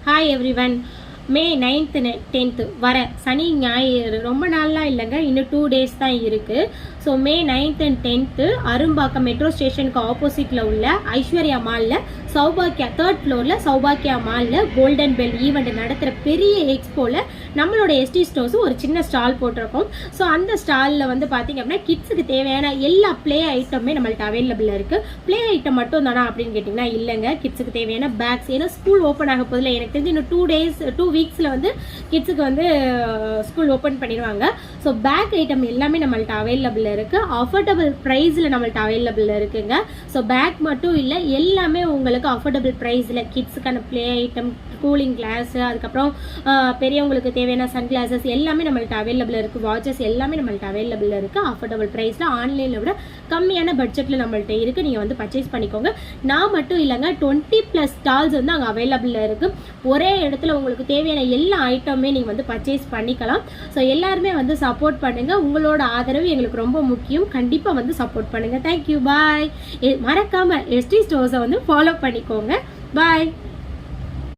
Hi everyone. மே 9th 10th வர சனி ஞாயிறு ரொம்ப நாள்லாம் இல்லைங்க, இன்னும் 2 days தான் இருக்குது. So May 9th and 10th Arumbakkam metro ஸ்டேஷனுக்கு ஆப்போசிட்டில் உள்ள ஐஸ்வர்யா மாலில் சௌபாக்கியா 3rd ஃப்ளோரில் சௌபாக்கியா மாலில் கோல்டன் பெல் ஈவெண்ட் நடத்துகிற பெரிய எக்ஸ்போவில் நம்மளோட எஸ்டி ஸ்டோர்ஸும் ஒரு சின்ன ஸ்டால் போட்டிருக்கோம். ஸோ அந்த ஸ்டாலில் வந்து பார்த்திங்க அப்படின்னா கிட்ஸுக்கு தேவையான எல்லா ப்ளே ஐட்டமே நம்மள்ட்ட அவைலபிளாக இருக்குது. ப்ளே ஐட்டம் மட்டும் தானா அப்படின்னு கேட்டிங்கன்னா இல்லைங்க, கிட்ஸுக்கு தேவையான பேக்ஸ். ஏன்னா ஸ்கூல் ஓப்பன் ஆக போதில் எனக்கு தெரிஞ்சு இன்னும் 2 வீக்ஸில் வந்து கிட்ஸுக்கு வந்து ஸ்கூல் ஓப்பன் பண்ணிடுவாங்க. ஸோ பேக் ஐட்டம் எல்லாமே நம்மள்ட்ட அவைலபிள் இருக்குது. அஃபோர்டபுள் ப்ரைஸில் நம்மள்ட்ட அவைலபிள் இருக்குங்க. ஸோ பேக் மட்டும் இல்லை, எல்லாமே உங்களுக்கு அஃபோர்டபுள் ப்ரைஸில் கிட்ஸுக்கான ப்ளே ஐட்டம், கூலிங் கிளாஸு, அதுக்கப்புறம் பெரியவங்களுக்கு தேவையான சன் கிளாஸஸ் எல்லாமே நம்மள்ட்ட அவைலபிள் இருக்குது. வாட்சஸ் எல்லாமே நம்மள்ட்ட அவைலபிள் இருக்குது. அஃபோர்டபுள் ப்ரைஸில் ஆன்லைனில் விட கம்மியான பட்ஜெட்டில் நம்மள்ட்ட இருக்குது. நீங்கள் வந்து பர்ச்சேஸ் பண்ணிக்கோங்க. நான் மட்டும் இல்லைங்க, 20+ ஸ்டால்ஸ் வந்து அங்கே அவைலபிள் இருக்குது. ஒரே இடத்துல உங்களுக்கு தேவையான எல்லா ஐட்டமே நீங்கள் வந்து பர்ச்சேஸ் பண்ணிக்கலாம். ஸோ எல்லாருமே வந்து சப்போர்ட் பண்ணுங்கள். உங்களோட ஆதரவு எங்களுக்கு ரொம்ப முக்கியம். கண்டிப்பாக வந்து சப்போர்ட் பண்ணுங்கள். தேங்க்யூ, பாய். மறக்காமல் எஸ்டி ஸ்டோர்ஸை வந்து ஃபாலோ பண்ணிக்கோங்க. பாய்.